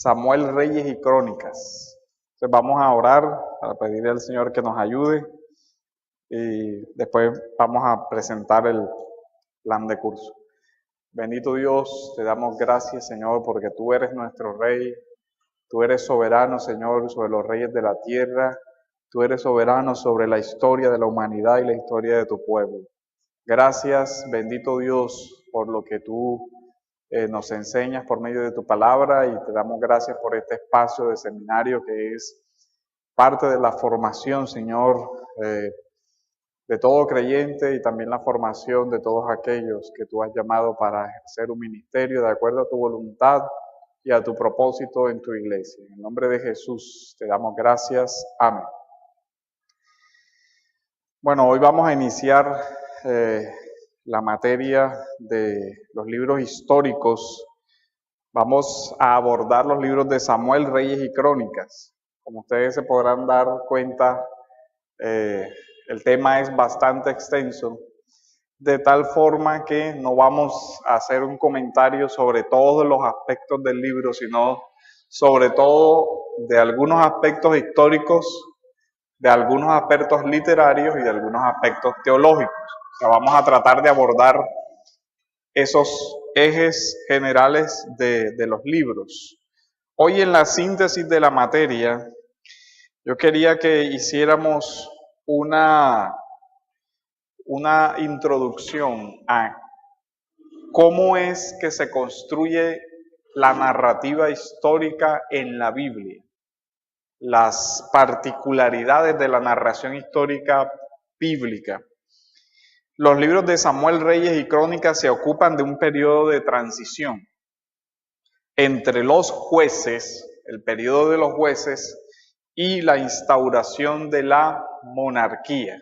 Samuel, Reyes y Crónicas. Entonces vamos a orar para pedirle al Señor que nos ayude y después vamos a presentar el plan de curso. Bendito Dios, te damos gracias, Señor, porque tú eres nuestro Rey. Tú eres soberano, Señor, sobre los reyes de la tierra. Tú eres soberano sobre la historia de la humanidad y la historia de tu pueblo. Gracias, bendito Dios, por lo que tú nos enseñas por medio de tu palabra, y te damos gracias por este espacio de seminario que es parte de la formación, Señor, de todo creyente, y también la formación de todos aquellos que tú has llamado para ejercer un ministerio de acuerdo a tu voluntad y a tu propósito en tu iglesia. En el nombre de Jesús te damos gracias. Amén. Bueno, hoy vamos a iniciar la materia de los libros históricos. Vamos a abordar los libros de Samuel, Reyes y Crónicas. Como ustedes se podrán dar cuenta, el tema es bastante extenso, de tal forma que no vamos a hacer un comentario sobre todos los aspectos del libro, sino sobre todo de algunos aspectos históricos, de algunos aspectos literarios y de algunos aspectos teológicos. O sea, vamos a tratar de abordar esos ejes generales de los libros. Hoy, en la síntesis de la materia, yo quería que hiciéramos una introducción a cómo es que se construye la narrativa histórica en la Biblia, las particularidades de la narración histórica bíblica. Los libros de Samuel, Reyes y Crónicas se ocupan de un periodo de transición entre los jueces, el periodo de los jueces, y la instauración de la monarquía.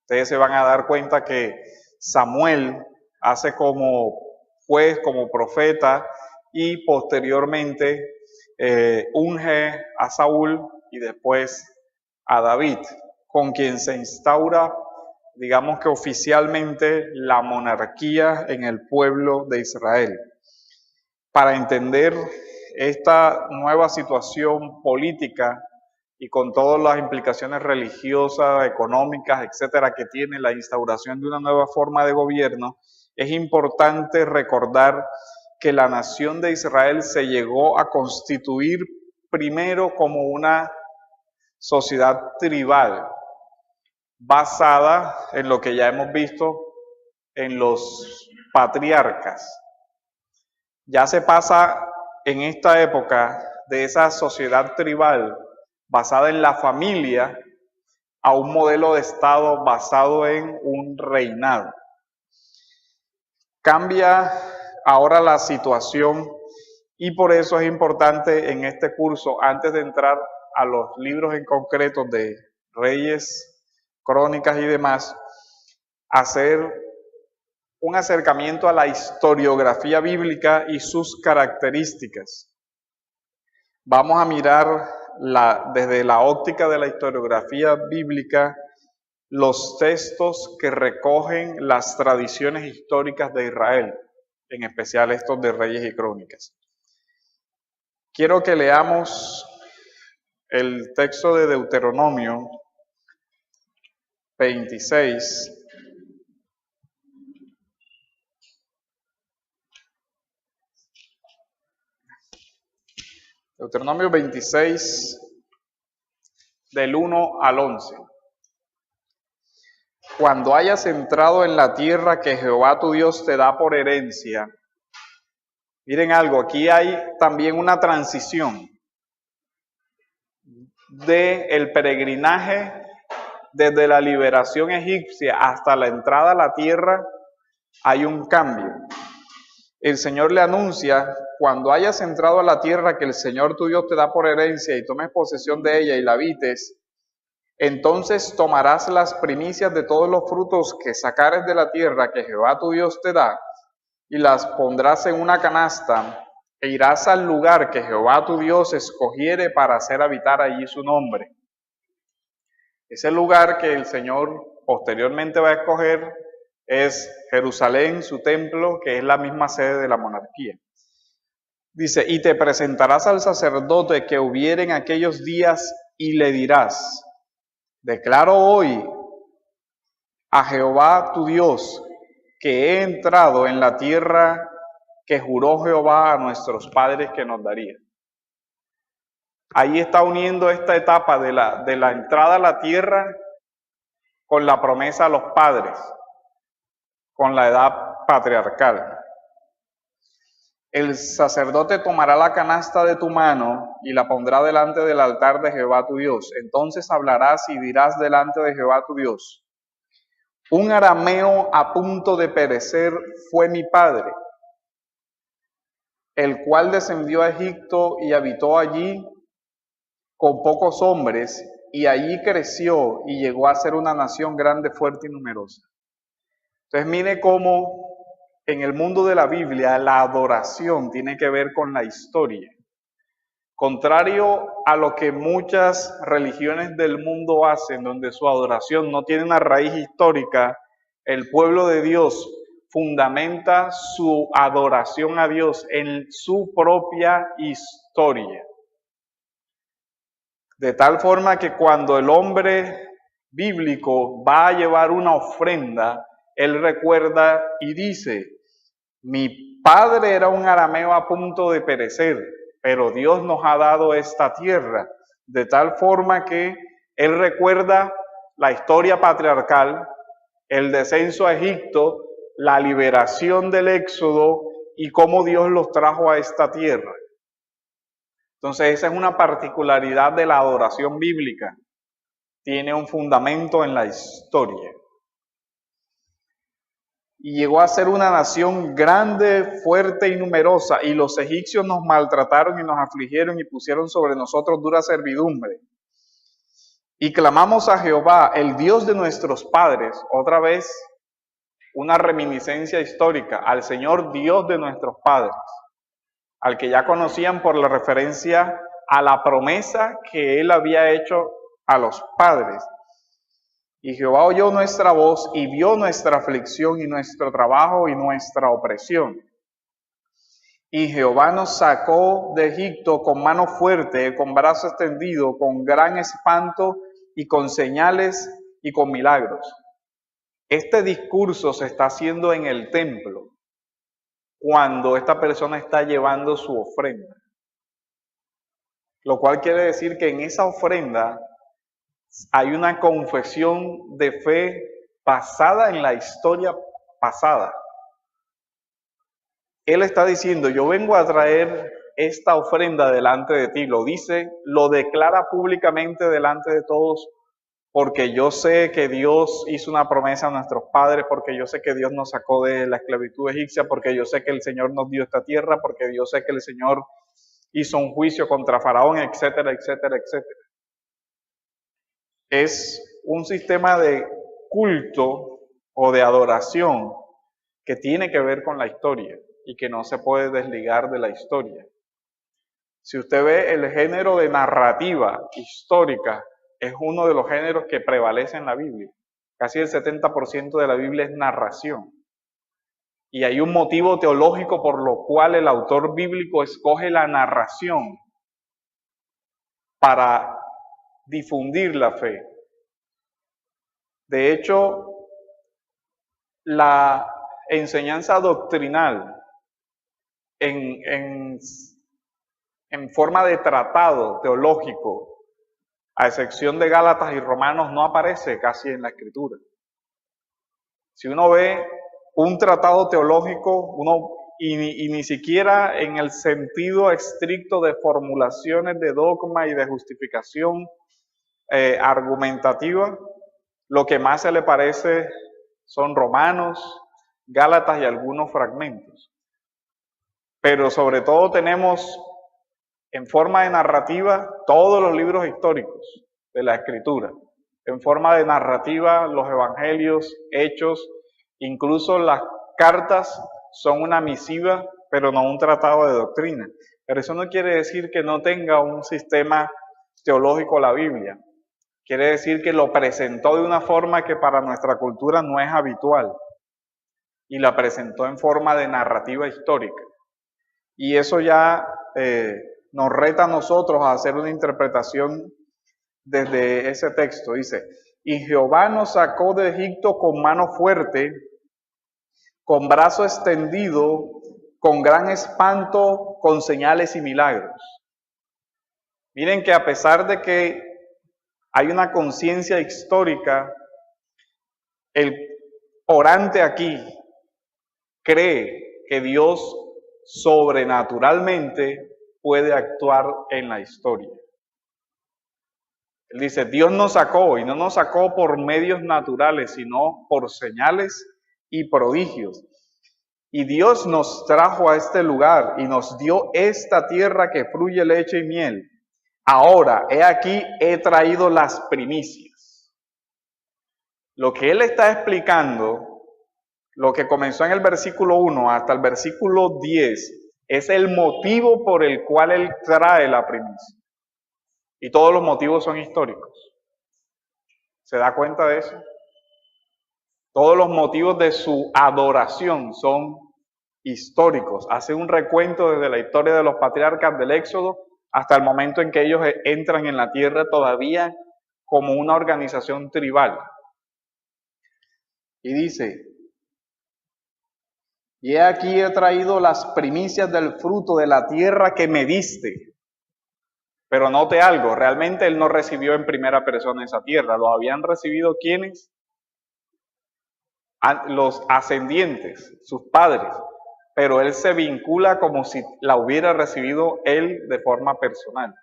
Ustedes se van a dar cuenta que Samuel hace como juez, como profeta, y posteriormente unge a Saúl y después a David, con quien se instaura, digamos que oficialmente, la monarquía en el pueblo de Israel. Para entender esta nueva situación política y con todas las implicaciones religiosas, económicas, etcétera, que tiene la instauración de una nueva forma de gobierno, es importante recordar que la nación de Israel se llegó a constituir primero como una sociedad tribal, basada en lo que ya hemos visto en los patriarcas. Ya se pasa en esta época de esa sociedad tribal basada en la familia a un modelo de Estado basado en un reinado. Cambia ahora la situación, y por eso es importante en este curso, antes de entrar a los libros en concreto de Reyes, Crónicas y demás, hacer un acercamiento a la historiografía bíblica y sus características. Vamos a mirar desde la óptica de la historiografía bíblica los textos que recogen las tradiciones históricas de Israel, en especial estos de Reyes y Crónicas. Quiero que leamos el texto de Deuteronomio 26. Deuteronomio 26, del 1 al 11. Cuando hayas entrado en la tierra que Jehová tu Dios te da por herencia. Miren algo, aquí hay también una transición del peregrinaje desde la liberación egipcia hasta la entrada a la tierra. Hay un cambio. El Señor le anuncia: cuando hayas entrado a la tierra que el Señor tu Dios te da por herencia y tomes posesión de ella y la habites, entonces tomarás las primicias de todos los frutos que sacares de la tierra que Jehová tu Dios te da, y las pondrás en una canasta, e irás al lugar que Jehová tu Dios escogiere para hacer habitar allí su nombre. Ese lugar que el Señor posteriormente va a escoger es Jerusalén, su templo, que es la misma sede de la monarquía. Dice, y te presentarás al sacerdote que hubiere en aquellos días y le dirás, declaro hoy a Jehová tu Dios que he entrado en la tierra que juró Jehová a nuestros padres que nos daría. Ahí está uniendo esta etapa de la entrada a la tierra con la promesa a los padres, con la edad patriarcal. El sacerdote tomará la canasta de tu mano y la pondrá delante del altar de Jehová tu Dios. Entonces hablarás y dirás delante de Jehová tu Dios, un arameo a punto de perecer fue mi padre, el cual descendió a Egipto y habitó allí con pocos hombres, y allí creció y llegó a ser una nación grande, fuerte y numerosa. Entonces mire cómo en el mundo de la Biblia la adoración tiene que ver con la historia. Contrario a lo que muchas religiones del mundo hacen, donde su adoración no tiene una raíz histórica, el pueblo de Dios fundamenta su adoración a Dios en su propia historia. De tal forma que cuando el hombre bíblico va a llevar una ofrenda, él recuerda y dice, mi padre era un arameo a punto de perecer, pero Dios nos ha dado esta tierra. De tal forma que él recuerda la historia patriarcal, el descenso a Egipto, la liberación del Éxodo y cómo Dios los trajo a esta tierra. Entonces esa es una particularidad de la adoración bíblica. Tiene un fundamento en la historia. Y llegó a ser una nación grande, fuerte y numerosa, y los egipcios nos maltrataron y nos afligieron y pusieron sobre nosotros dura servidumbre. Y clamamos a Jehová, el Dios de nuestros padres, otra vez una reminiscencia histórica, al Señor Dios de nuestros padres, al que ya conocían por la referencia a la promesa que Él había hecho a los padres. Y Jehová oyó nuestra voz y vio nuestra aflicción y nuestro trabajo y nuestra opresión. Y Jehová nos sacó de Egipto con mano fuerte, con brazo extendido, con gran espanto y con señales y con milagros. Este discurso se está haciendo en el templo cuando esta persona está llevando su ofrenda. Lo cual quiere decir que en esa ofrenda hay una confesión de fe basada en la historia pasada. Él está diciendo, yo vengo a traer esta ofrenda delante de ti. Lo dice, lo declara públicamente delante de todos, porque yo sé que Dios hizo una promesa a nuestros padres, porque yo sé que Dios nos sacó de la esclavitud egipcia, porque yo sé que el Señor nos dio esta tierra, porque yo sé que el Señor hizo un juicio contra Faraón, etcétera, etcétera, etcétera. Es un sistema de culto o de adoración que tiene que ver con la historia y que no se puede desligar de la historia. Si usted ve el género de narrativa histórica, es uno de los géneros que prevalece en la Biblia. Casi el 70% de la Biblia es narración. Y hay un motivo teológico por lo cual el autor bíblico escoge la narración para difundir la fe. De hecho, la enseñanza doctrinal en forma de tratado teológico, a excepción de Gálatas y Romanos, no aparece casi en la Escritura. Si uno ve un tratado teológico, y ni siquiera en el sentido estricto de formulaciones de dogma y de justificación argumentativa, lo que más se le parece son Romanos, Gálatas y algunos fragmentos. Pero sobre todo tenemos en forma de narrativa todos los libros históricos de la Escritura. En forma de narrativa los evangelios, hechos, incluso las cartas son una misiva, pero no un tratado de doctrina. Pero eso no quiere decir que no tenga un sistema teológico la Biblia. Quiere decir que lo presentó de una forma que para nuestra cultura no es habitual. Y la presentó en forma de narrativa histórica. Y eso ya nos reta a nosotros a hacer una interpretación desde ese texto. Dice, y Jehová nos sacó de Egipto con mano fuerte, con brazo extendido, con gran espanto, con señales y milagros. Miren que a pesar de que hay una conciencia histórica, el orante aquí cree que Dios sobrenaturalmente puede actuar en la historia. Él dice, Dios nos sacó, y no nos sacó por medios naturales, sino por señales y prodigios. Y Dios nos trajo a este lugar y nos dio esta tierra que fluye leche y miel. Ahora, he aquí, he traído las primicias. Lo que él está explicando, lo que comenzó en el versículo 1 hasta el versículo 10, es el motivo por el cual él trae la primicia. Y todos los motivos son históricos. ¿Se da cuenta de eso? Todos los motivos de su adoración son históricos. Hace un recuento desde la historia de los patriarcas del Éxodo hasta el momento en que ellos entran en la tierra todavía como una organización tribal. Y dice, y he aquí he traído las primicias del fruto de la tierra que me diste. Pero note algo, realmente él no recibió en primera persona esa tierra, lo habían recibido ¿quiénes? Los ascendientes, sus padres, pero él se vincula como si la hubiera recibido él de forma personal.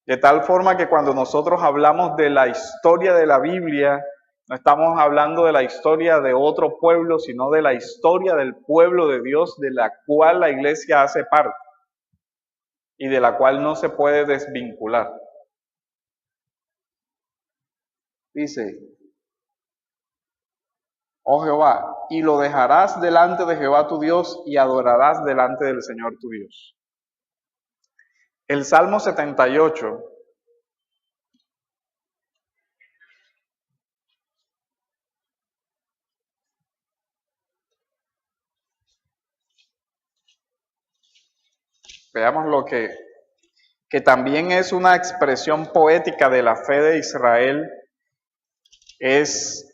De tal forma que cuando nosotros hablamos de la historia de la Biblia, no estamos hablando de la historia de otro pueblo, sino de la historia del pueblo de Dios, de la cual la iglesia hace parte y de la cual no se puede desvincular. Dice, oh Jehová, y lo dejarás delante de Jehová tu Dios y adorarás delante del Señor tu Dios. El Salmo 78 veamos lo que también es una expresión poética de la fe de Israel, está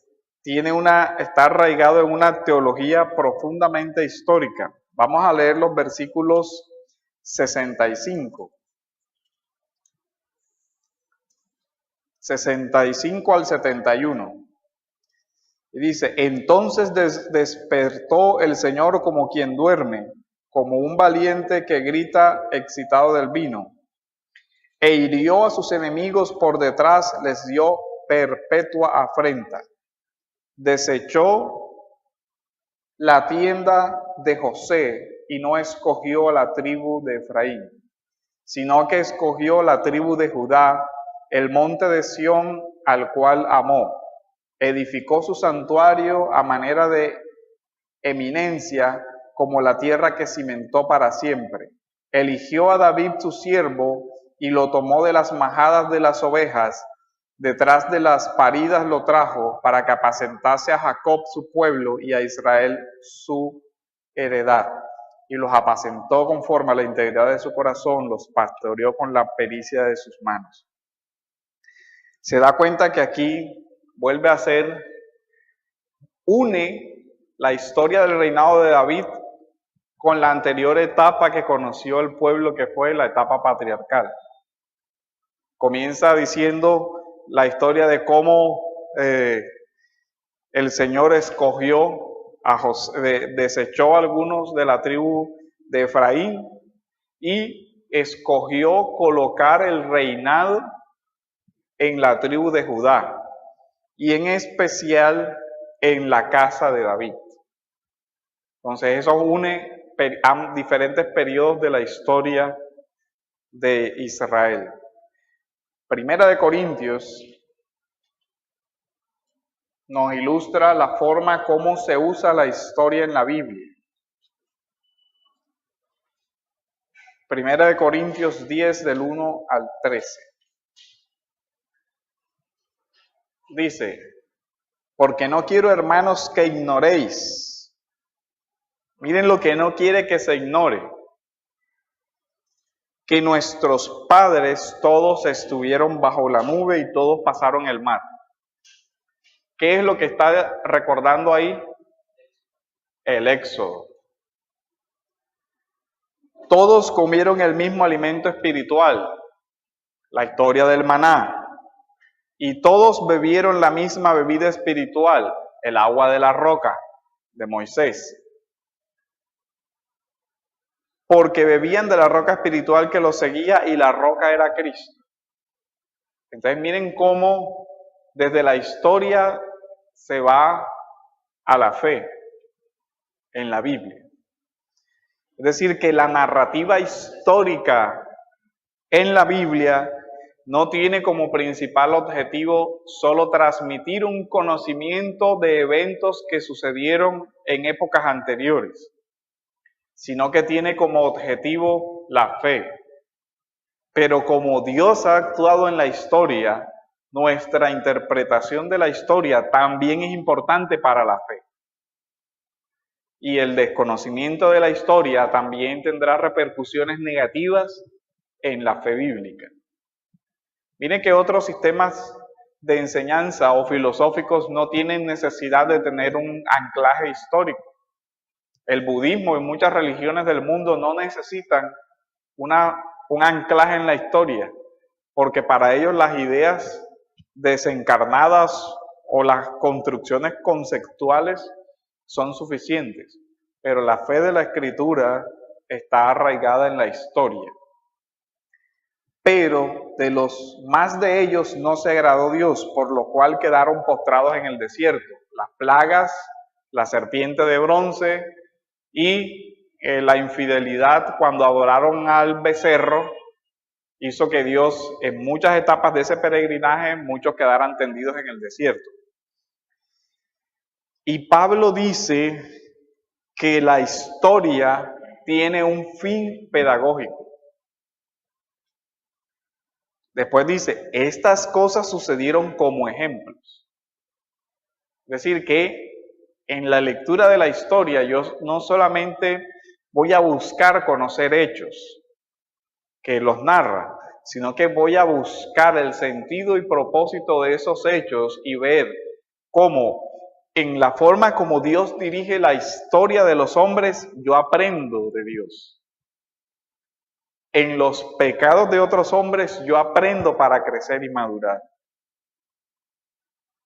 arraigado en una teología profundamente histórica. Vamos a leer los versículos 65 al 71. Y dice, entonces despertó el Señor como quien duerme, como un valiente que grita excitado del vino, e hirió a sus enemigos por detrás, les dio perpetua afrenta. Desechó la tienda de José y no escogió a la tribu de Efraín, sino que escogió la tribu de Judá, el monte de Sión, al cual amó. Edificó su santuario a manera de eminencia, como la tierra que cimentó para siempre. Eligió a David su siervo y lo tomó de las majadas de las ovejas, detrás de las paridas lo trajo, para que apacentase a Jacob su pueblo y a Israel su heredad. Y los apacentó conforme a la integridad de su corazón, los pastoreó con la pericia de sus manos. Se da cuenta que aquí vuelve a ser, une la historia del reinado de David con la anterior etapa que conoció el pueblo, que fue la etapa patriarcal. Comienza diciendo la historia de cómo el Señor escogió a José, desechó a algunos de la tribu de Efraín y escogió colocar el reinado en la tribu de Judá y en especial en la casa de David. Entonces eso une a diferentes periodos de la historia de Israel. Primera de Corintios nos ilustra la forma como se usa la historia en la Biblia. Primera de Corintios 10 del 1 al 13. Dice, porque no quiero, hermanos, que ignoréis. Miren lo que no quiere que se ignore. que nuestros padres todos estuvieron bajo la nube y todos pasaron el mar. ¿Qué es lo que está recordando ahí? El Éxodo. Todos comieron el mismo alimento espiritual, la historia del maná, y todos bebieron la misma bebida espiritual, el agua de la roca de Moisés, porque bebían de la roca espiritual que los seguía y la roca era Cristo. Entonces miren cómo desde la historia se va a la fe en la Biblia. Es decir, que la narrativa histórica en la Biblia no tiene como principal objetivo solo transmitir un conocimiento de eventos que sucedieron en épocas anteriores, sino que tiene como objetivo la fe. Pero como Dios ha actuado en la historia, nuestra interpretación de la historia también es importante para la fe. Y el desconocimiento de la historia también tendrá repercusiones negativas en la fe bíblica. Miren que otros sistemas de enseñanza o filosóficos no tienen necesidad de tener un anclaje histórico. El budismo y muchas religiones del mundo no necesitan un anclaje en la historia, porque para ellos las ideas desencarnadas o las construcciones conceptuales son suficientes, pero la fe de la Escritura está arraigada en la historia. Pero de los más de ellos no se agradó Dios, por lo cual quedaron postrados en el desierto. Las plagas, la serpiente de bronce y la infidelidad cuando adoraron al becerro hizo que Dios en muchas etapas de ese peregrinaje, muchos quedaran tendidos en el desierto. Y Pablo dice que la historia tiene un fin pedagógico. Después dice, estas cosas sucedieron como ejemplos. Es decir, que en la lectura de la historia yo no solamente voy a buscar conocer hechos que los narran, sino que voy a buscar el sentido y propósito de esos hechos y ver cómo en la forma como Dios dirige la historia de los hombres, yo aprendo de Dios. En los pecados de otros hombres yo aprendo para crecer y madurar.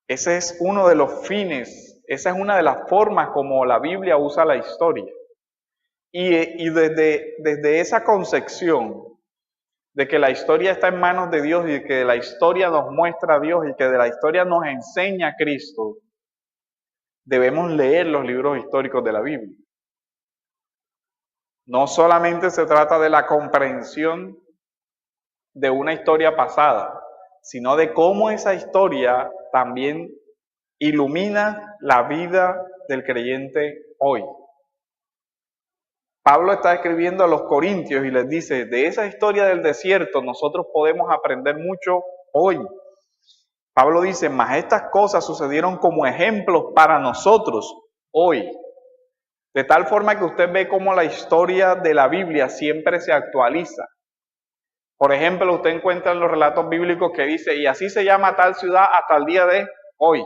Ese es uno de los fines, esa es una de las formas como la Biblia usa la historia. Y desde esa concepción de que la historia está en manos de Dios y de que la historia nos muestra a Dios y que de la historia nos enseña a Cristo, debemos leer los libros históricos de la Biblia. No solamente se trata de la comprensión de una historia pasada, sino de cómo esa historia también ilumina la vida del creyente hoy. Pablo está escribiendo a los corintios y les dice, de esa historia del desierto nosotros podemos aprender mucho hoy. Pablo dice, mas estas cosas sucedieron como ejemplos para nosotros hoy. De tal forma que usted ve cómo la historia de la Biblia siempre se actualiza. Por ejemplo, usted encuentra en los relatos bíblicos que dice, y así se llama tal ciudad hasta el día de hoy.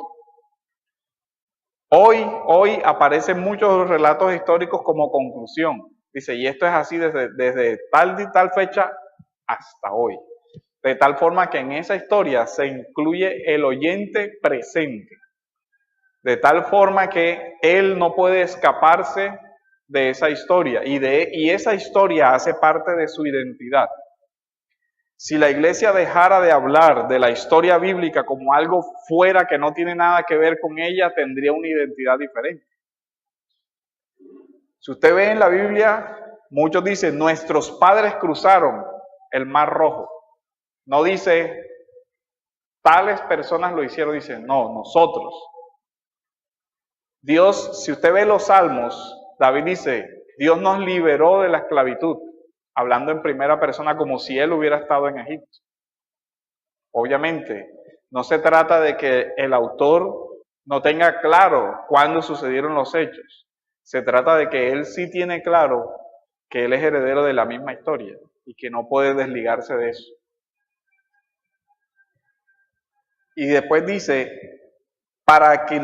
Hoy aparecen muchos relatos históricos como conclusión. Dice, y esto es así desde tal y tal fecha hasta hoy. De tal forma que en esa historia se incluye el oyente presente. De tal forma que él no puede escaparse de esa historia. Y esa historia hace parte de su identidad. Si la iglesia dejara de hablar de la historia bíblica como algo fuera que no tiene nada que ver con ella, tendría una identidad diferente. Si usted ve en la Biblia, muchos dicen, nuestros padres cruzaron el Mar Rojo. No dice, tales personas lo hicieron, dice, no, nosotros. Dios, si usted ve los Salmos, David dice, Dios nos liberó de la esclavitud, hablando en primera persona como si él hubiera estado en Egipto. Obviamente, no se trata de que el autor no tenga claro cuándo sucedieron los hechos. Se trata de que él sí tiene claro que él es heredero de la misma historia. y que no puede desligarse de eso. Y después dice, para que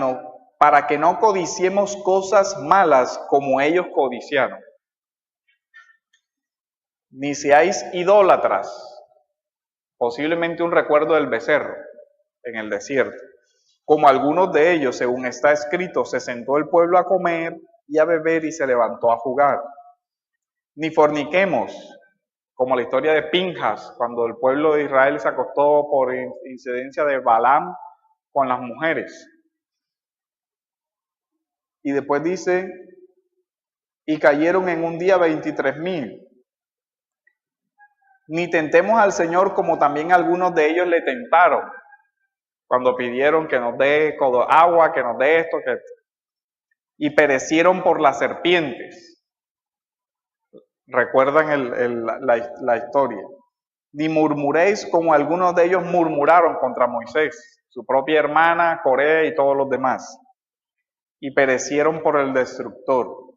no codiciemos cosas malas como ellos codiciaron, ni seáis idólatras, posiblemente un recuerdo del becerro en el desierto, como algunos de ellos, según está escrito, se sentó el pueblo a comer y a beber y se levantó a jugar. Ni forniquemos, como la historia de Pinjas, cuando el pueblo de Israel se acostó por incidencia de Balaam con las mujeres. Y después dice, y cayeron en un día 23,000. Ni tentemos al Señor como también algunos de ellos le tentaron, cuando pidieron que nos dé agua, que nos dé esto, y perecieron por las serpientes. Recuerdan la historia. Ni murmuréis como algunos de ellos murmuraron contra Moisés, su propia hermana, Coré y todos los demás, y perecieron por el destructor.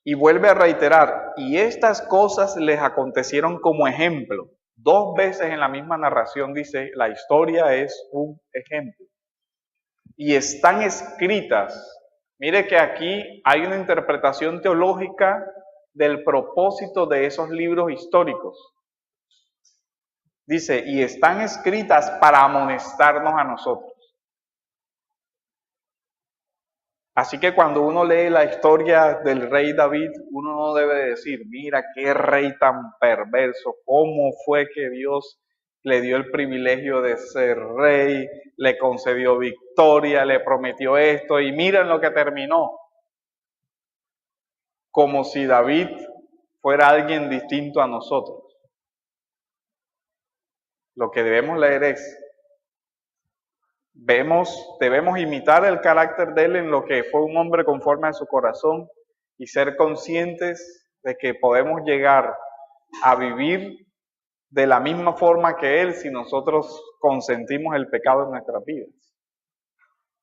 Y vuelve a reiterar, y estas cosas les acontecieron como ejemplo. 2 veces en la misma narración dice, la historia es un ejemplo. Y están escritas. Mire que aquí hay una interpretación teológica del propósito de esos libros históricos. Dice, y están escritas para amonestarnos a nosotros. Así que cuando uno lee la historia del rey David, uno no debe decir, mira qué rey tan perverso, cómo fue que Dios le dio el privilegio de ser rey, le concedió victoria, le prometió esto y miren lo que terminó. Como si David fuera alguien distinto a nosotros. Lo que debemos leer es, debemos imitar el carácter de él en lo que fue un hombre conforme a su corazón y ser conscientes de que podemos llegar a vivir de la misma forma que él si nosotros consentimos el pecado en nuestras vidas.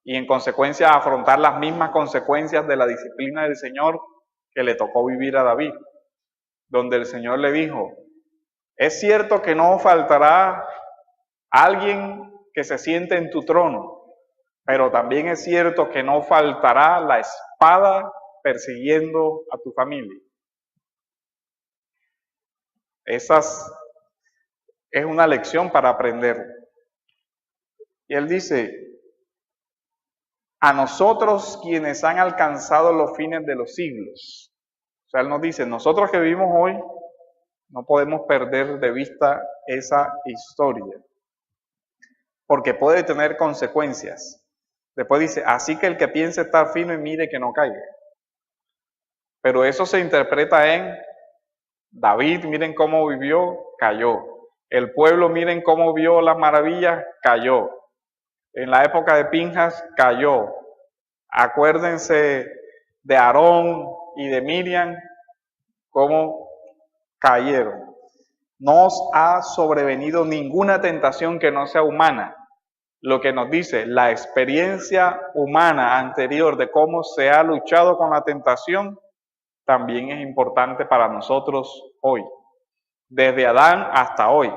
Y en consecuencia afrontar las mismas consecuencias de la disciplina del Señor que le tocó vivir a David, donde el Señor le dijo, es cierto que no faltará alguien que se siente en tu trono, pero también es cierto que no faltará la espada persiguiendo a tu familia. Esa es una lección para aprender. Y él dice, a nosotros quienes han alcanzado los fines de los siglos. O sea, él nos dice, nosotros que vivimos hoy, no podemos perder de vista esa historia, porque puede tener consecuencias. Después dice, así que el que piense estar fino y mire que no caiga. Pero eso se interpreta en David, miren cómo vivió, cayó. El pueblo, miren cómo vio las maravillas, cayó. En la época de Pinjas, cayó. Acuérdense de Aarón y de Miriam, cómo cayeron. No os ha sobrevenido ninguna tentación que no sea humana. Lo que nos dice la experiencia humana anterior de cómo se ha luchado con la tentación, también es importante para nosotros hoy, desde Adán hasta hoy.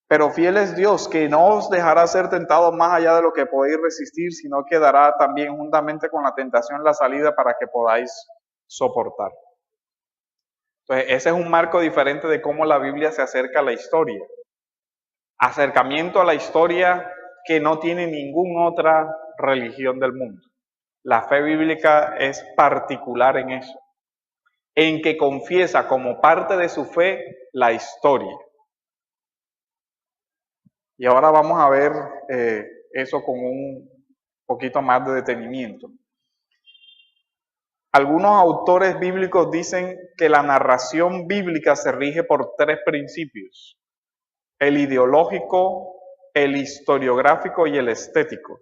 Pero fiel es Dios, que no os dejará ser tentados más allá de lo que podéis resistir, sino que dará también juntamente con la tentación la salida para que podáis soportar. Entonces, ese es un marco diferente de cómo la Biblia se acerca a la historia. Acercamiento a la historia que no tiene ninguna otra religión del mundo. La fe bíblica es particular en eso, en que confiesa como parte de su fe la historia. Y ahora vamos a ver eso con un poquito más de detenimiento. Algunos autores bíblicos dicen que la narración bíblica se rige por 3 principios: el ideológico, el historiográfico y el estético.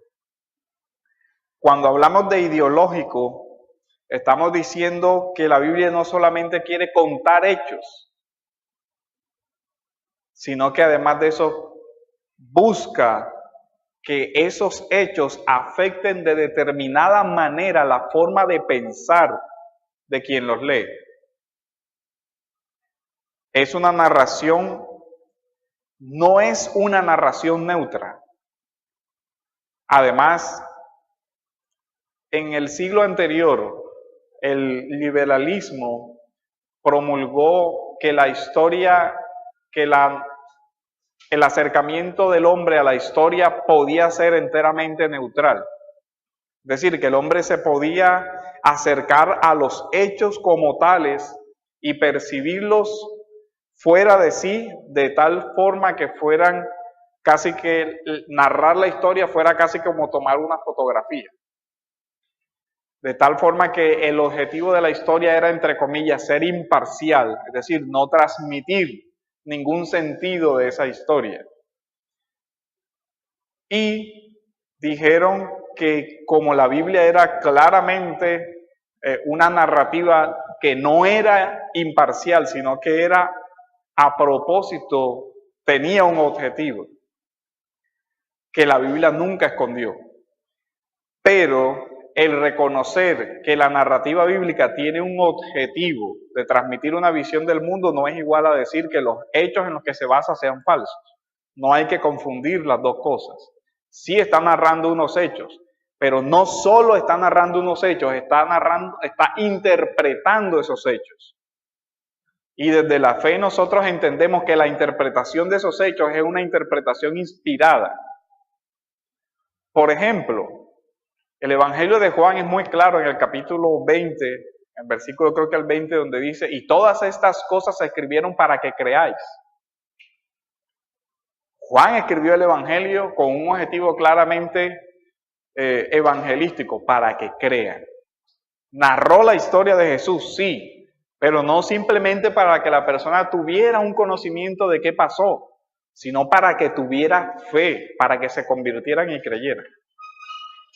Cuando hablamos de ideológico, estamos diciendo que la Biblia no solamente quiere contar hechos, sino que además de eso busca que esos hechos afecten de determinada manera la forma de pensar de quien los lee. es una narración, no es una narración neutra. Además, en el siglo anterior, el liberalismo promulgó que la historia, el acercamiento del hombre a la historia podía ser enteramente neutral. Es decir, que el hombre se podía acercar a los hechos como tales y percibirlos fuera de sí, de tal forma que fueran casi que narrar la historia fuera casi como tomar una fotografía. De tal forma que el objetivo de la historia era, entre comillas, ser imparcial, es decir, no transmitir ningún sentido de esa historia. Y dijeron que como la Biblia era claramente una narrativa que no era imparcial, sino que era a propósito, tenía un objetivo, que la Biblia nunca escondió. Pero el reconocer que la narrativa bíblica tiene un objetivo de transmitir una visión del mundo no es igual a decir que los hechos en los que se basa sean falsos. No hay que confundir las dos cosas. Sí está narrando unos hechos, pero no solo está narrando unos hechos, está interpretando esos hechos. Y desde la fe nosotros entendemos que la interpretación de esos hechos es una interpretación inspirada. Por ejemplo, el Evangelio de Juan es muy claro en el capítulo 20, en versículo creo que el 20, donde dice, y todas estas cosas se escribieron para que creáis. Juan escribió el Evangelio con un objetivo claramente evangelístico, para que crean. Narró la historia de Jesús, sí, pero no simplemente para que la persona tuviera un conocimiento de qué pasó, sino para que tuviera fe, para que se convirtieran y creyeran.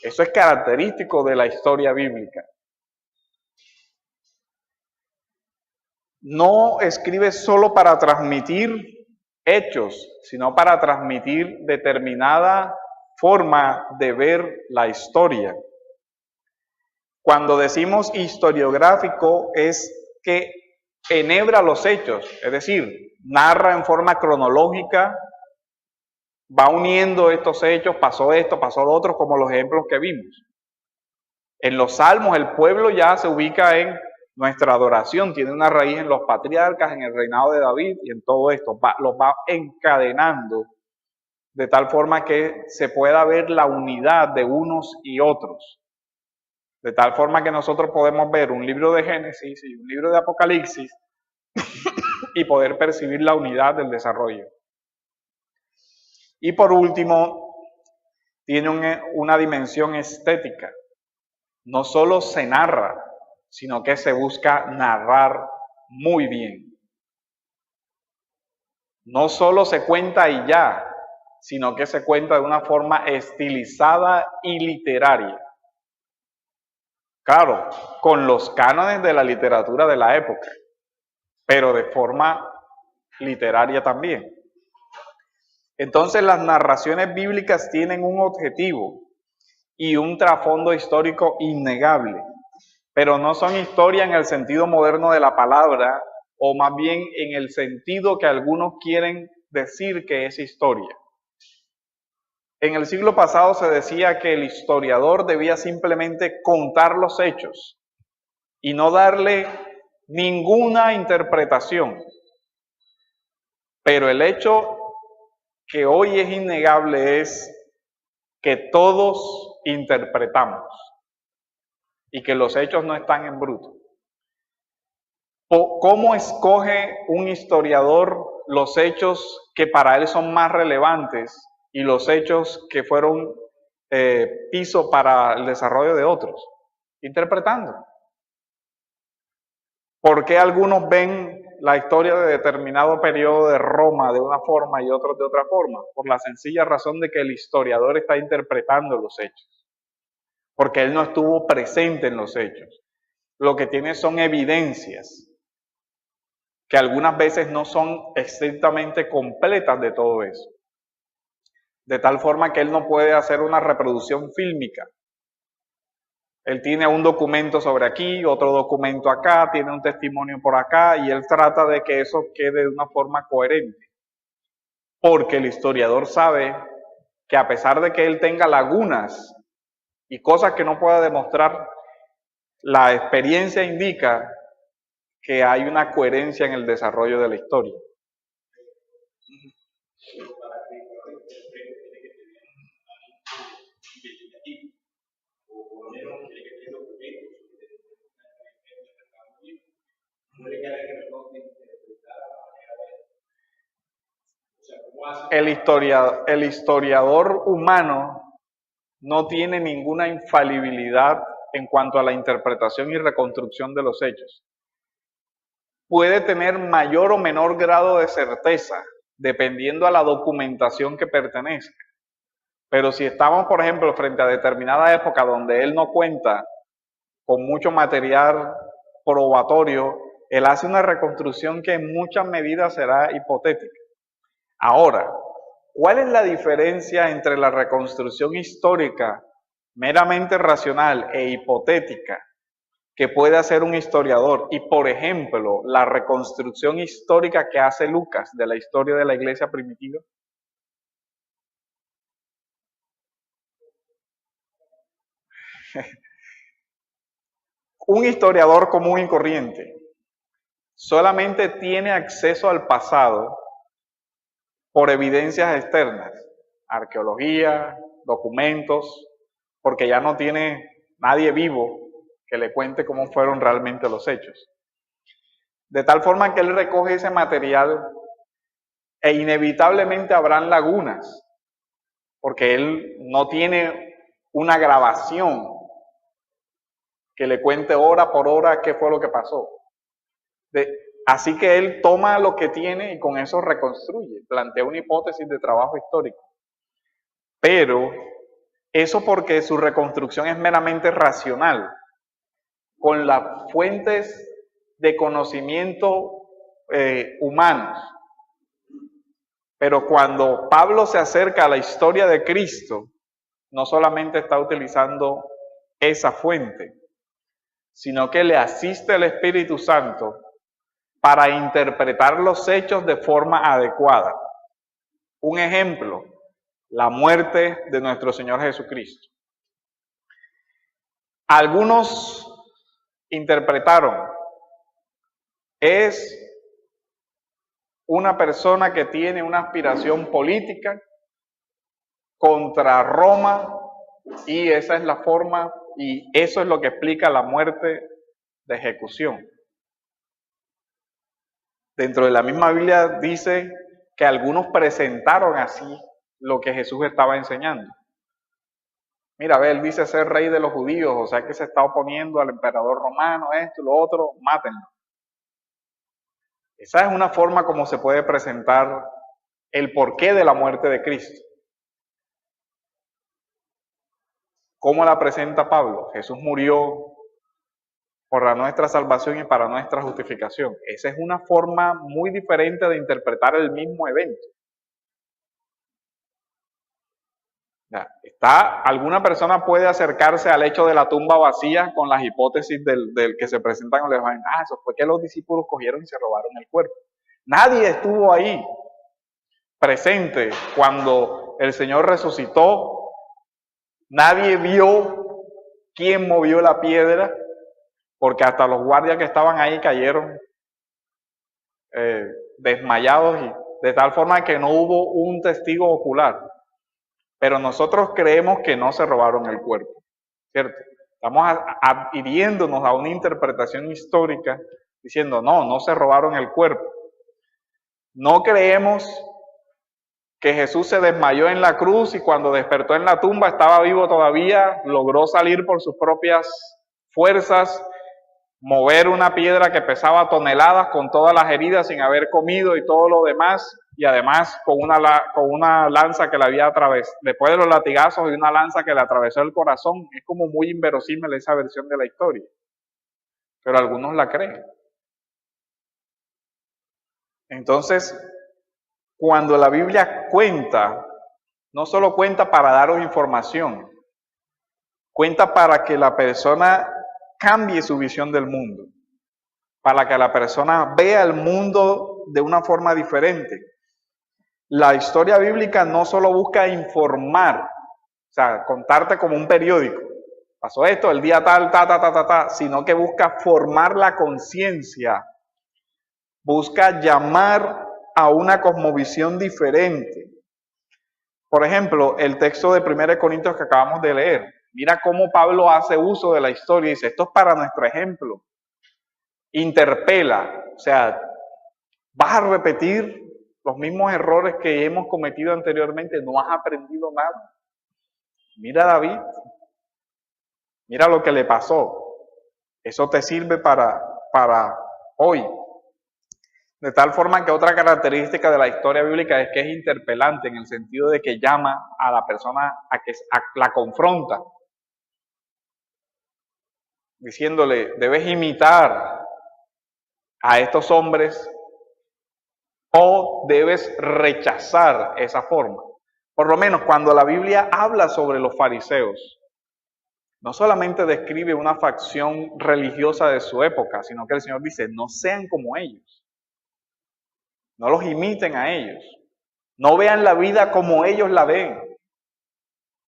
Eso es característico de la historia bíblica. No escribe solo para transmitir hechos, sino para transmitir determinada forma de ver la historia. Cuando decimos historiográfico es que enhebra los hechos, es decir, narra en forma cronológica, va uniendo estos hechos, pasó esto, pasó lo otro, como los ejemplos que vimos. En los salmos el pueblo ya se ubica en nuestra adoración, tiene una raíz en los patriarcas, en el reinado de David y en todo esto, los va encadenando de tal forma que se pueda ver la unidad de unos y otros. De tal forma que nosotros podemos ver un libro de Génesis y un libro de Apocalipsis y poder percibir la unidad del desarrollo. Y por último, tiene una dimensión estética. No solo se narra, sino que se busca narrar muy bien. No solo se cuenta y ya, sino que se cuenta de una forma estilizada y literaria. Claro, con los cánones de la literatura de la época, pero de forma literaria también. Entonces las narraciones bíblicas tienen un objetivo y un trasfondo histórico innegable, pero no son historia en el sentido moderno de la palabra, o más bien en el sentido que algunos quieren decir que es historia. En el siglo pasado se decía que el historiador debía simplemente contar los hechos y no darle ninguna interpretación. Pero el hecho que hoy es innegable es que todos interpretamos y que los hechos no están en bruto. ¿Cómo escoge un historiador los hechos que para él son más relevantes y los hechos que fueron piso para el desarrollo de otros? Interpretando. ¿Por qué algunos ven la historia de determinado periodo de Roma de una forma y otros de otra forma? Por la sencilla razón de que el historiador está interpretando los hechos, porque él no estuvo presente en los hechos. Lo que tiene son evidencias que algunas veces no son estrictamente completas de todo eso. De tal forma que él no puede hacer una reproducción fílmica. Él tiene un documento sobre aquí, otro documento acá, tiene un testimonio por acá, y él trata de que eso quede de una forma coherente. Porque el historiador sabe que a pesar de que él tenga lagunas y cosas que no pueda demostrar, la experiencia indica que hay una coherencia en el desarrollo de la historia. El historiador humano no tiene ninguna infalibilidad en cuanto a la interpretación y reconstrucción de los hechos. Puede tener mayor o menor grado de certeza, dependiendo a la documentación que pertenezca. Pero si estamos, por ejemplo, frente a determinada época donde él no cuenta con mucho material probatorio, él hace una reconstrucción que en muchas medidas será hipotética. Ahora, ¿cuál es la diferencia entre la reconstrucción histórica meramente racional e hipotética que puede hacer un historiador y, por ejemplo, la reconstrucción histórica que hace Lucas de la historia de la iglesia primitiva? Un historiador común y corriente solamente tiene acceso al pasado por evidencias externas, arqueología, documentos, porque ya no tiene nadie vivo que le cuente cómo fueron realmente los hechos. De tal forma que él recoge ese material e inevitablemente habrán lagunas, porque él no tiene una grabación que le cuente hora por hora qué fue lo que pasó. Así que él toma lo que tiene y con eso reconstruye, plantea una hipótesis de trabajo histórico. Pero eso porque su reconstrucción es meramente racional, con las fuentes de conocimiento humanos. Pero cuando Pablo se acerca a la historia de Cristo, no solamente está utilizando esa fuente, sino que le asiste el Espíritu Santo para interpretar los hechos de forma adecuada. Un ejemplo, la muerte de nuestro Señor Jesucristo. Algunos interpretaron, es una persona que tiene una aspiración política contra Roma y esa es la forma y eso es lo que explica la muerte de ejecución. Dentro de la misma Biblia dice que algunos presentaron así lo que Jesús estaba enseñando. Mira, a ver, él dice ser rey de los judíos, o sea que se está oponiendo al emperador romano, esto y lo otro, mátenlo. Esa es una forma como se puede presentar el porqué de la muerte de Cristo. ¿Cómo la presenta Pablo? Jesús murió por nuestra salvación y para nuestra justificación. Esa es una forma muy diferente de interpretar el mismo evento. Alguna persona puede acercarse al hecho de la tumba vacía con las hipótesis del que se presentan en los evangelios. Eso fue que los discípulos cogieron y se robaron el cuerpo. Nadie estuvo ahí presente cuando el Señor resucitó. Nadie vio quién movió la piedra, porque hasta los guardias que estaban ahí cayeron desmayados, y de tal forma que no hubo un testigo ocular. Pero nosotros creemos que no se robaron el cuerpo, ¿cierto? Estamos adhiriéndonos a una interpretación histórica diciendo, no se robaron el cuerpo. No creemos que Jesús se desmayó en la cruz y cuando despertó en la tumba estaba vivo todavía, logró salir por sus propias fuerzas, mover una piedra que pesaba toneladas con todas las heridas sin haber comido y todo lo demás, y además con una lanza que le había atravesado, después de los latigazos y una lanza que le atravesó el corazón. Es como muy inverosímil esa versión de la historia, pero algunos la creen. Entonces, cuando la Biblia cuenta, no solo cuenta para daros información, Cuenta para que la persona cambie su visión del mundo, para que la persona vea el mundo de una forma diferente. La historia bíblica no solo busca informar, o sea, contarte como un periódico, pasó esto, el día tal, sino que busca formar la conciencia, busca llamar a una cosmovisión diferente. Por ejemplo, el texto de 1 Corintios que acabamos de leer, mira cómo Pablo hace uso de la historia y dice, esto es para nuestro ejemplo. Interpela, o sea, vas a repetir los mismos errores que hemos cometido anteriormente, no has aprendido nada. Mira a David, mira lo que le pasó. Eso te sirve para hoy. De tal forma que otra característica de la historia bíblica es que es interpelante en el sentido de que llama a la persona a que la confronta, diciéndole, debes imitar a estos hombres o debes rechazar esa forma. Por lo menos cuando la Biblia habla sobre los fariseos, no solamente describe una facción religiosa de su época, sino que el Señor dice, no sean como ellos. No los imiten a ellos. No vean la vida como ellos la ven.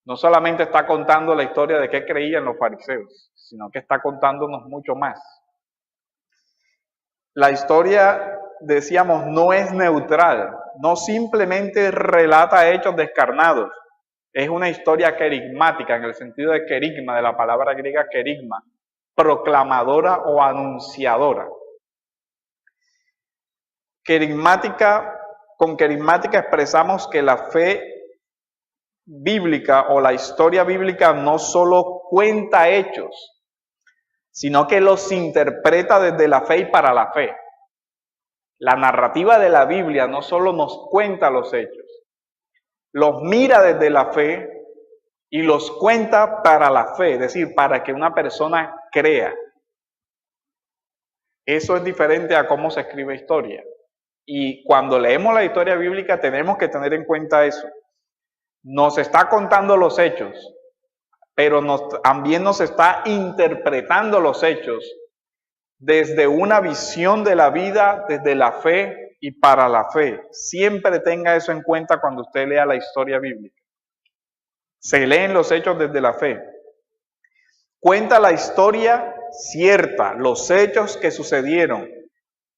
No solamente está contando la historia de qué creían los fariseos, sino que está contándonos mucho más. La historia, decíamos, no es neutral, no simplemente relata hechos descarnados. Es una historia querigmática, en el sentido de querigma, de la palabra griega querigma, proclamadora o anunciadora. Con querigmática expresamos que la fe bíblica o la historia bíblica no solo cuenta hechos, sino que los interpreta desde la fe y para la fe. La narrativa de la Biblia no solo nos cuenta los hechos, los mira desde la fe y los cuenta para la fe, es decir, para que una persona crea. Eso es diferente a cómo se escribe historia. Y cuando leemos la historia bíblica tenemos que tener en cuenta eso. Nos está contando los hechos, pero también nos está interpretando los hechos desde una visión de la vida, desde la fe y para la fe. Siempre tenga eso en cuenta cuando usted lea la historia bíblica. Se leen los hechos desde la fe. Cuenta la historia cierta, los hechos que sucedieron,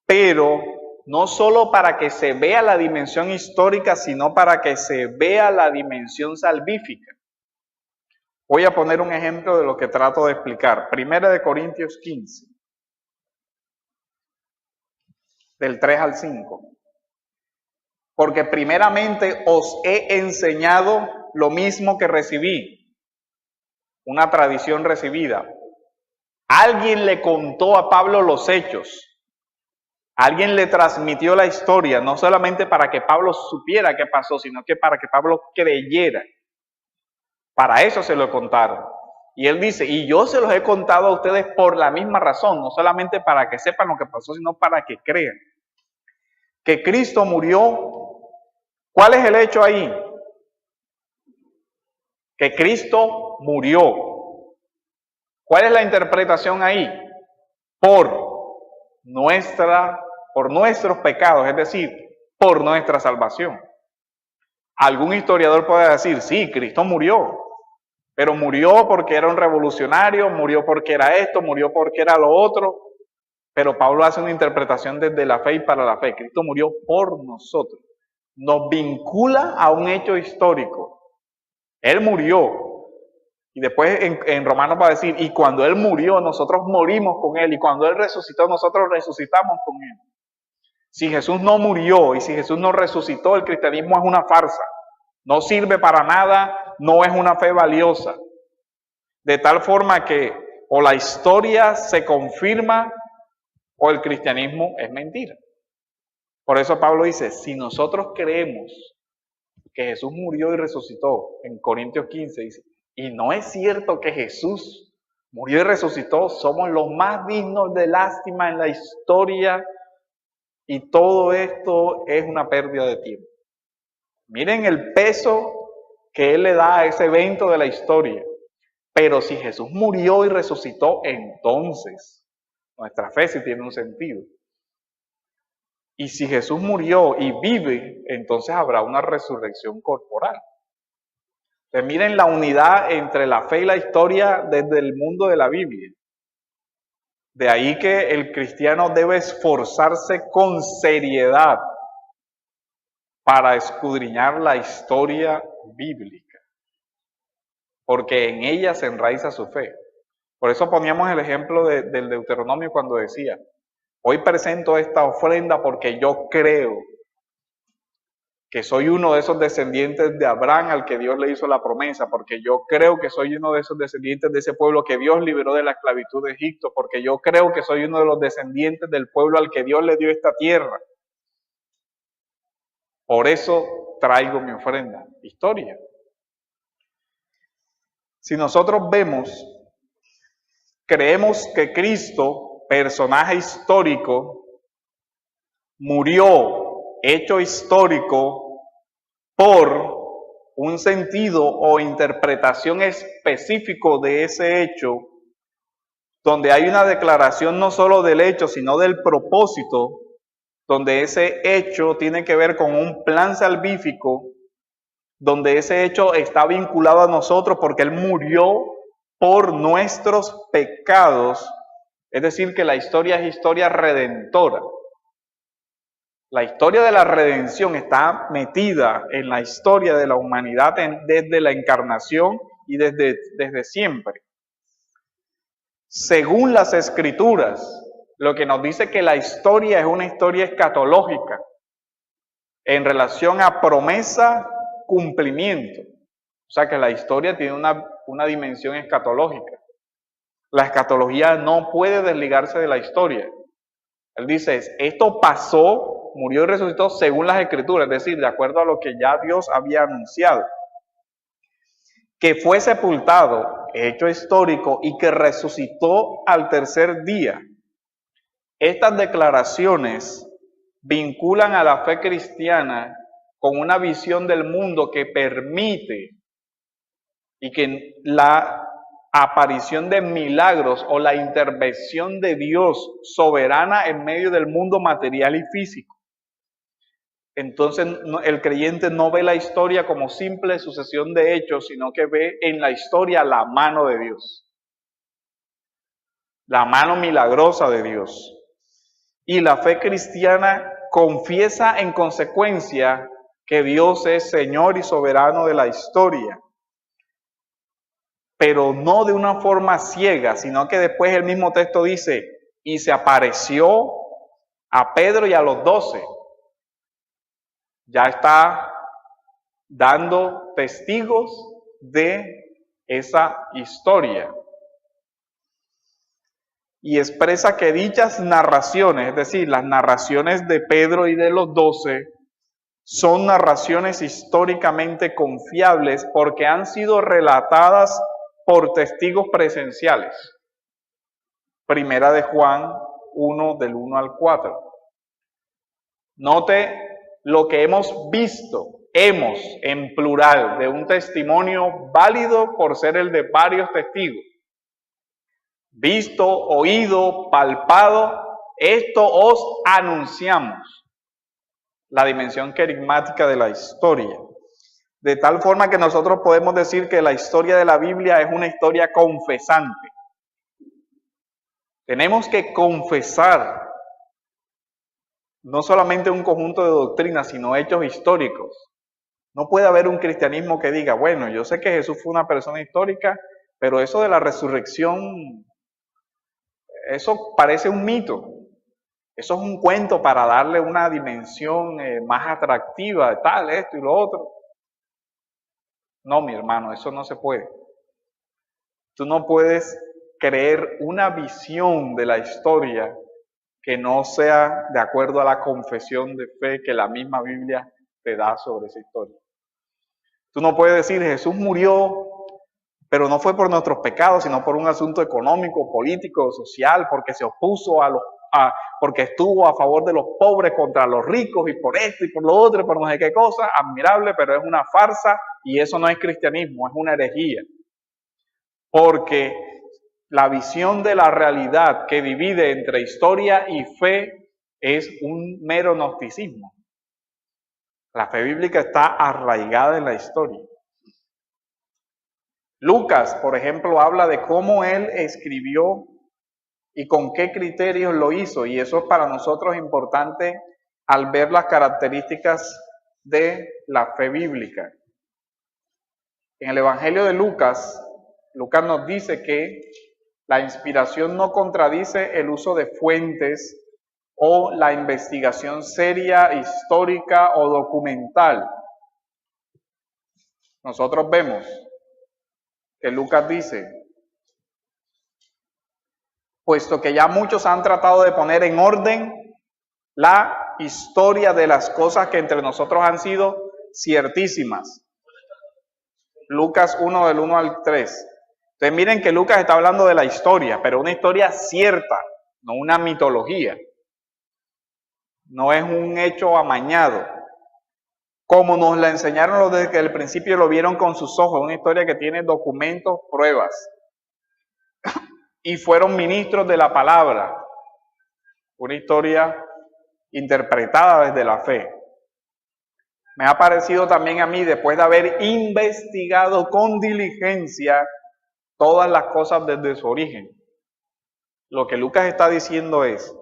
pero no solo para que se vea la dimensión histórica, sino para que se vea la dimensión salvífica. Voy a poner un ejemplo de lo que trato de explicar. 1 Corintios 15, del 3 al 5. Porque primeramente os he enseñado lo mismo que recibí, una tradición recibida. Alguien le contó a Pablo los hechos. Alguien le transmitió la historia, no solamente para que Pablo supiera qué pasó, sino que para que Pablo creyera. Para eso se lo contaron. Y él dice, y yo se los he contado a ustedes por la misma razón, no solamente para que sepan lo que pasó, sino para que crean. Que Cristo murió. ¿Cuál es el hecho ahí? Que Cristo murió. ¿Cuál es la interpretación ahí? Por nuestros pecados, es decir, por nuestra salvación. Algún historiador puede decir, sí, Cristo murió, pero murió porque era un revolucionario, murió porque era esto, murió porque era lo otro, pero Pablo hace una interpretación desde la fe y para la fe. Cristo murió por nosotros, nos vincula a un hecho histórico. Él murió. Y después en Romanos va a decir, y cuando Él murió, nosotros morimos con Él, y cuando Él resucitó, nosotros resucitamos con Él. Si Jesús no murió y si Jesús no resucitó, el cristianismo es una farsa. No sirve para nada, no es una fe valiosa. De tal forma que o la historia se confirma o el cristianismo es mentira. Por eso Pablo dice, si nosotros creemos que Jesús murió y resucitó, en Corintios 15 dice, y no es cierto que Jesús murió y resucitó, somos los más dignos de lástima en la historia y todo esto es una pérdida de tiempo. Miren el peso que él le da a ese evento de la historia. Pero si Jesús murió y resucitó, entonces nuestra fe sí tiene un sentido. Y si Jesús murió y vive, entonces habrá una resurrección corporal. Entonces, miren la unidad entre la fe y la historia desde el mundo de la Biblia. De ahí que el cristiano debe esforzarse con seriedad para escudriñar la historia bíblica, porque en ella se enraiza su fe. Por eso poníamos el ejemplo del Deuteronomio cuando decía, hoy presento esta ofrenda porque yo creo que soy uno de esos descendientes de Abraham al que Dios le hizo la promesa, porque yo creo que soy uno de esos descendientes de ese pueblo que Dios liberó de la esclavitud de Egipto, porque yo creo que soy uno de los descendientes del pueblo al que Dios le dio esta tierra. Por eso traigo mi ofrenda. Historia. Si nosotros vemos, creemos que Cristo, personaje histórico, murió, hecho histórico, por un sentido o interpretación específico de ese hecho, donde hay una declaración no solo del hecho, sino del propósito, donde ese hecho tiene que ver con un plan salvífico, donde ese hecho está vinculado a nosotros porque Él murió por nuestros pecados, es decir, que la historia es historia redentora. La historia de la redención está metida en la historia de la humanidad desde la encarnación y desde siempre. Según las Escrituras, lo que nos dice que la historia es una historia escatológica en relación a promesa, cumplimiento. O sea que la historia tiene una dimensión escatológica. La escatología no puede desligarse de la historia. Él dice, esto pasó, murió y resucitó según las Escrituras, es decir, de acuerdo a lo que ya Dios había anunciado. Que fue sepultado, hecho histórico, y que resucitó al tercer día. Estas declaraciones vinculan a la fe cristiana con una visión del mundo que permite y que la aparición de milagros o la intervención de Dios soberana en medio del mundo material y físico. Entonces el creyente no ve la historia como simple sucesión de hechos, sino que ve en la historia la mano de Dios, la mano milagrosa de Dios. Y la fe cristiana confiesa en consecuencia que Dios es Señor y soberano de la historia, pero no de una forma ciega, sino que después el mismo texto dice, y se apareció a Pedro y a los 12. Ya está dando testigos de esa historia. Y expresa que dichas narraciones, es decir, las narraciones de Pedro y de los 12, son narraciones históricamente confiables porque han sido relatadas por testigos presenciales. Primera de Juan 1, del 1 al 4. Note lo que hemos visto, en plural, de un testimonio válido por ser el de varios testigos. Visto, oído, palpado, esto os anunciamos. La dimensión querigmática de la historia. De tal forma que nosotros podemos decir que la historia de la Biblia es una historia confesante. Tenemos que confesar no solamente un conjunto de doctrinas, sino hechos históricos. No puede haber un cristianismo que diga, bueno, yo sé que Jesús fue una persona histórica, pero eso de la resurrección, eso parece un mito. Eso es un cuento para darle una dimensión más atractiva, tal, esto y lo otro. No, mi hermano, eso no se puede. Tú no puedes creer una visión de la historia que no sea de acuerdo a la confesión de fe que la misma Biblia te da sobre esa historia. Tú no puedes decir, Jesús murió, pero no fue por nuestros pecados, sino por un asunto económico, político, social, porque se opuso porque estuvo a favor de los pobres contra los ricos y por esto y por lo otro y por no sé qué cosa. Admirable, pero es una farsa y eso no es cristianismo, es una herejía. porque la visión de la realidad que divide entre historia y fe es un mero gnosticismo. La fe bíblica está arraigada en la historia. Lucas, por ejemplo, habla de cómo él escribió y con qué criterios lo hizo, y eso es para nosotros importante al ver las características de la fe bíblica. En el Evangelio de Lucas, Lucas nos dice que la inspiración no contradice el uso de fuentes o la investigación seria, histórica o documental. Nosotros vemos que Lucas dice, puesto que ya muchos han tratado de poner en orden la historia de las cosas que entre nosotros han sido ciertísimas. Lucas 1 del 1 al 3. Entonces miren que Lucas está hablando de la historia, pero una historia cierta, no una mitología. No es un hecho amañado. Como nos la enseñaron los desde el principio, lo vieron con sus ojos, una historia que tiene documentos, pruebas. Y fueron ministros de la palabra. Una historia interpretada desde la fe. Me ha parecido también a mí, después de haber investigado con diligencia todas las cosas desde su origen, lo que Lucas está diciendo es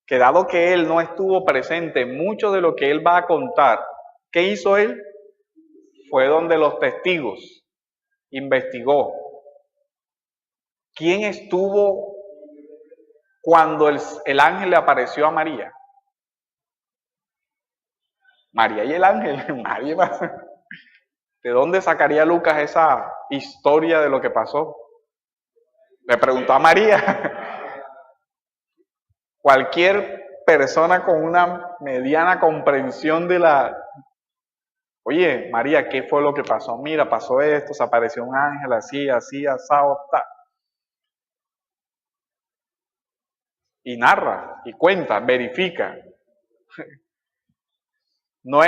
que dado que él no estuvo presente en mucho de lo que él va a contar, ¿qué hizo él? Fue donde los testigos, investigó. ¿Quién estuvo cuando el ángel le apareció a María? María y el ángel. ¿De dónde sacaría Lucas esa historia de lo que pasó? Le preguntó a María. Cualquier persona con una mediana comprensión de la... Oye, María, ¿qué fue lo que pasó? Mira, pasó esto, se apareció un ángel, así, asado, tal. Y narra, y cuenta, verifica. No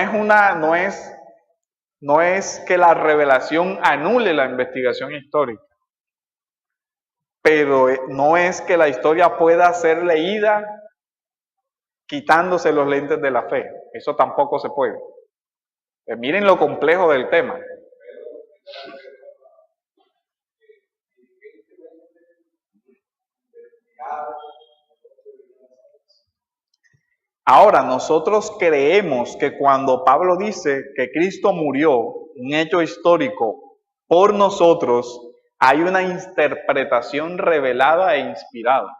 es que la revelación anule la investigación histórica, pero no es que la historia pueda ser leída quitándose los lentes de la fe. Eso tampoco se puede. Miren lo complejo del tema. Ahora, nosotros creemos que cuando Pablo dice que Cristo murió, un hecho histórico, por nosotros, hay una interpretación revelada e inspirada.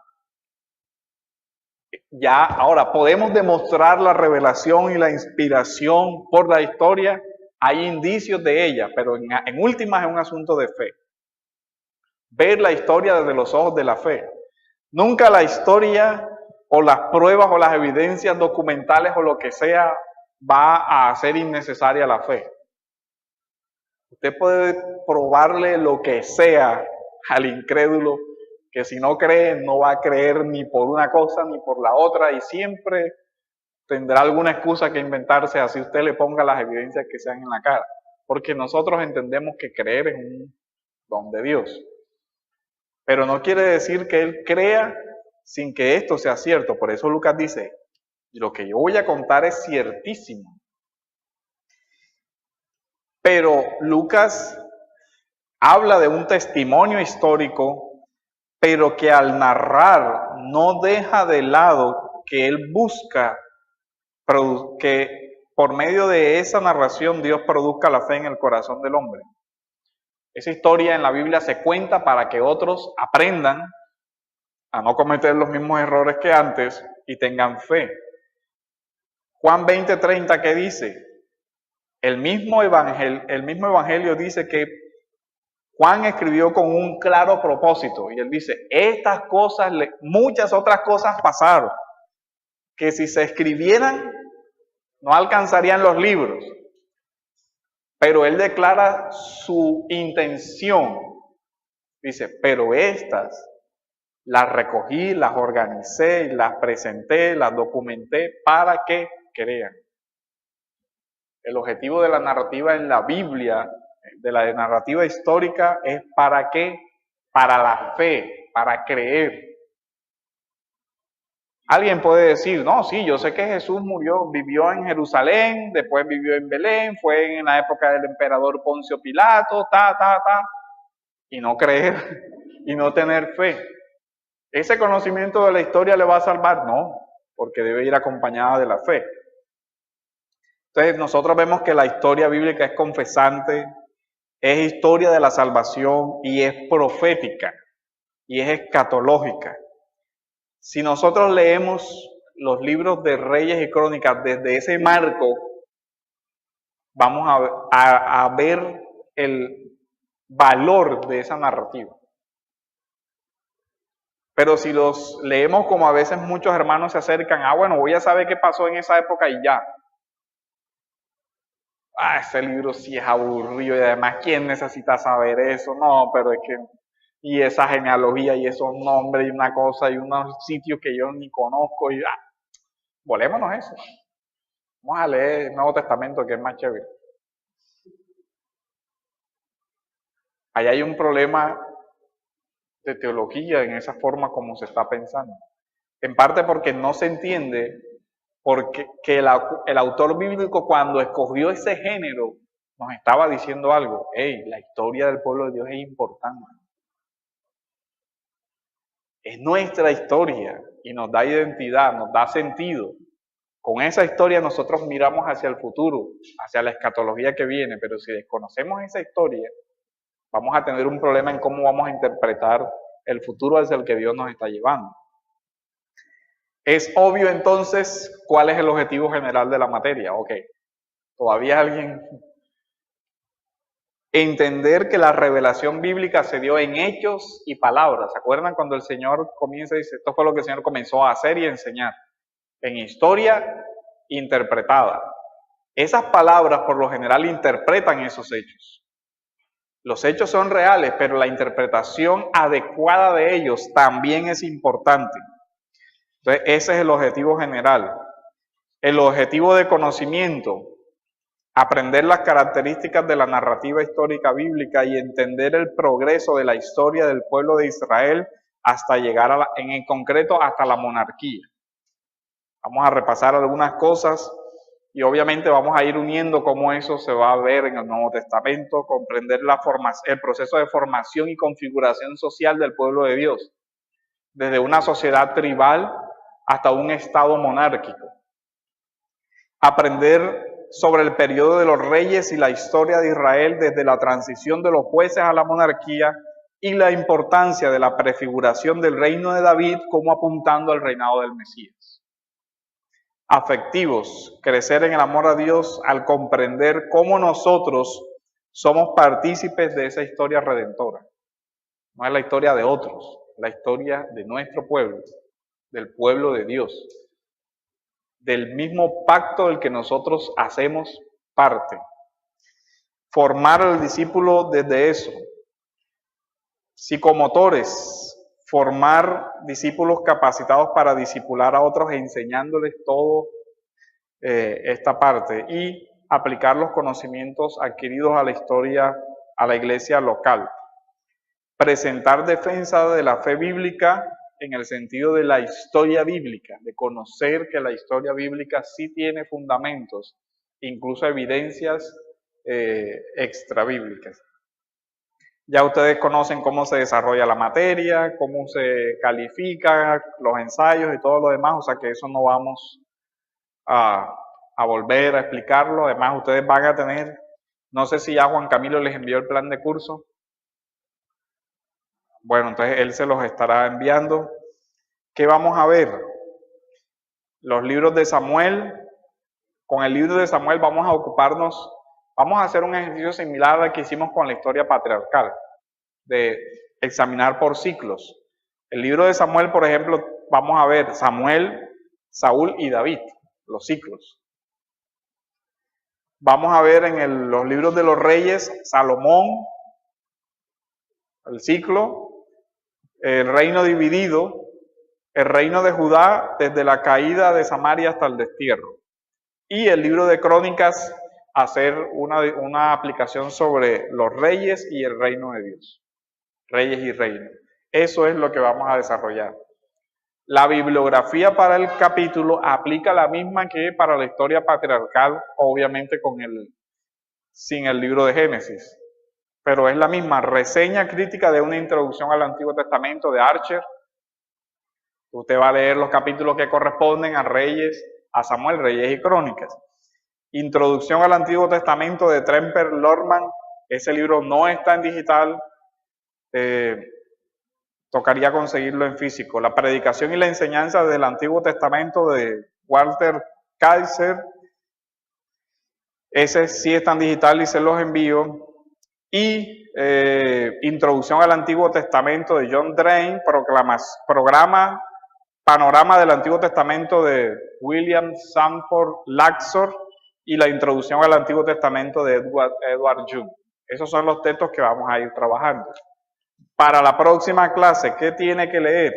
Ya, ahora, podemos demostrar la revelación y la inspiración por la historia, hay indicios de ella, pero en últimas es un asunto de fe. Ver la historia desde los ojos de la fe. Nunca la historia o las pruebas o las evidencias documentales o lo que sea va a hacer innecesaria la fe. Usted puede probarle lo que sea al incrédulo, que si no cree, no va a creer ni por una cosa ni por la otra y siempre tendrá alguna excusa que inventarse así usted le ponga las evidencias que sean en la cara. Porque nosotros entendemos que creer es un don de Dios. Pero no quiere decir que Él crea sin que esto sea cierto. Por eso Lucas dice, lo que yo voy a contar es ciertísimo. Pero Lucas habla de un testimonio histórico, pero que al narrar no deja de lado que él busca que por medio de esa narración Dios produzca la fe en el corazón del hombre. Esa historia en la Biblia se cuenta para que otros aprendan a no cometer los mismos errores que antes y tengan fe. Juan 20:30, ¿qué dice? El mismo evangelio dice que Juan escribió con un claro propósito y él dice, estas cosas, muchas otras cosas pasaron, que si se escribieran no alcanzarían los libros. Pero él declara su intención. Dice, pero estas las recogí, las organicé, las presenté, las documenté para que crean. El objetivo de la narrativa en la Biblia, de la narrativa histórica, es para que para la fe, para creer. Alguien puede decir, no, sí, yo sé que Jesús vivió en Jerusalén, después vivió en Belén, fue en la época del emperador Poncio Pilato, y no creer y no tener fe. ¿Ese conocimiento de la historia le va a salvar? No, porque debe ir acompañada de la fe. Entonces nosotros vemos que la historia bíblica es confesante, es historia de la salvación y es profética y es escatológica. Si nosotros leemos los libros de Reyes y Crónicas desde ese marco, vamos a ver el valor de esa narrativa. Pero si los leemos como a veces muchos hermanos se acercan, bueno, voy a saber qué pasó en esa época y ya. Ese libro sí es aburrido y además, ¿quién necesita saber eso? No, pero es que, y esa genealogía y esos nombres y una cosa y unos sitios que yo ni conozco y volémonos eso. Vamos a leer el Nuevo Testamento que es más chévere. Ahí hay un problema de teología en esa forma como se está pensando. En parte porque no se entiende porque que el autor bíblico cuando escogió ese género nos estaba diciendo algo. La historia del pueblo de Dios es importante. Es nuestra historia y nos da identidad, nos da sentido. Con esa historia nosotros miramos hacia el futuro, hacia la escatología que viene, pero si desconocemos esa historia, vamos a tener un problema en cómo vamos a interpretar el futuro hacia el que Dios nos está llevando. Es obvio entonces cuál es el objetivo general de la materia. Ok, todavía alguien... Entender que la revelación bíblica se dio en hechos y palabras. ¿Se acuerdan cuando el Señor comienza y dice, esto fue lo que el Señor comenzó a hacer y a enseñar? En historia interpretada. Esas palabras por lo general interpretan esos hechos. Los hechos son reales, pero la interpretación adecuada de ellos también es importante. Entonces, ese es el objetivo general. El objetivo de conocimiento, aprender las características de la narrativa histórica bíblica y entender el progreso de la historia del pueblo de Israel hasta llegar en el concreto hasta la monarquía. Vamos a repasar algunas cosas y obviamente vamos a ir uniendo cómo eso se va a ver en el Nuevo Testamento, comprender el proceso de formación y configuración social del pueblo de Dios, desde una sociedad tribal hasta un estado monárquico. Aprender sobre el periodo de los reyes y la historia de Israel desde la transición de los jueces a la monarquía y la importancia de la prefiguración del reino de David como apuntando al reinado del Mesías. Afectivos, crecer en el amor a Dios al comprender cómo nosotros somos partícipes de esa historia redentora. No es la historia de otros, la historia de nuestro pueblo, del pueblo de Dios, del mismo pacto del que nosotros hacemos parte. Formar al discípulo desde eso. Psicomotores, formar discípulos capacitados para discipular a otros enseñándoles todo esta parte y aplicar los conocimientos adquiridos a la historia, a la iglesia local. Presentar defensa de la fe bíblica en el sentido de la historia bíblica, de conocer que la historia bíblica sí tiene fundamentos, incluso evidencias extrabíblicas. Ya ustedes conocen cómo se desarrolla la materia, cómo se califica, los ensayos y todo lo demás, o sea que eso no vamos a volver a explicarlo. Además, ustedes van a tener, no sé si ya Juan Camilo les envió el plan de curso. Bueno, entonces él se los estará enviando. ¿Qué vamos a ver? Los libros de Samuel. Con el libro de Samuel vamos a hacer un ejercicio similar al que hicimos con la historia patriarcal, de examinar por ciclos. El libro de Samuel, por ejemplo, vamos a ver Samuel, Saúl y David, los ciclos. Vamos a ver en los libros de los reyes, Salomón, el ciclo, el reino dividido, el reino de Judá desde la caída de Samaria hasta el destierro. Y el libro de Crónicas, hacer una aplicación sobre los reyes y el reino de Dios. Reyes y Reinos. Eso es lo que vamos a desarrollar. La bibliografía para el capítulo aplica la misma que para la historia patriarcal, obviamente sin el libro de Génesis, pero es la misma. Reseña crítica de una introducción al Antiguo Testamento de Archer. Usted va a leer los capítulos que corresponden a Reyes, a Samuel, Reyes y Crónicas. Introducción al Antiguo Testamento de Tremper Lorman. Ese libro no está en digital. Tocaría conseguirlo en físico. La predicación y la enseñanza del Antiguo Testamento de Walter Kaiser. Ese sí está en digital y se los envío. Y Introducción al Antiguo Testamento de John Drain, programa Panorama del Antiguo Testamento de William Sanford Laxor y la Introducción al Antiguo Testamento de Edward Jung. Esos son los textos que vamos a ir trabajando. Para la próxima clase, ¿qué tiene que leer?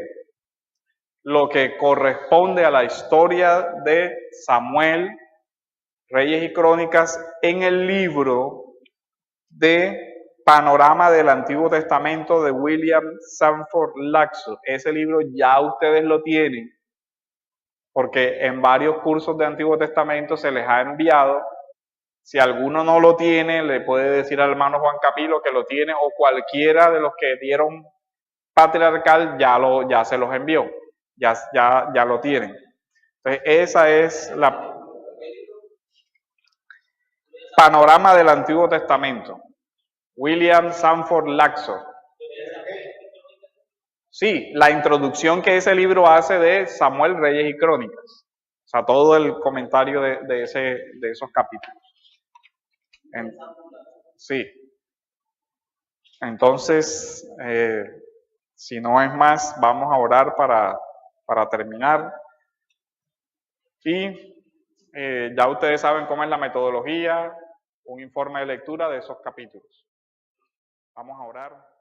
Lo que corresponde a la historia de Samuel, Reyes y Crónicas en el libro de Panorama del Antiguo Testamento de William Sanford Laxor. Ese libro ya ustedes lo tienen, porque en varios cursos de Antiguo Testamento se les ha enviado. Si alguno no lo tiene, le puede decir al hermano Juan Capilo que lo tiene, o cualquiera de los que dieron patriarcal ya se los envió, ya lo tienen. Entonces, esa es la Panorama del Antiguo Testamento. William Sanford Laxor. Sí, la introducción que ese libro hace de Samuel, Reyes y Crónicas. O sea, todo el comentario de esos capítulos. Sí. Entonces, si no es más, vamos a orar para terminar. Y ya ustedes saben cómo es la metodología, un informe de lectura de esos capítulos. Vamos a orar.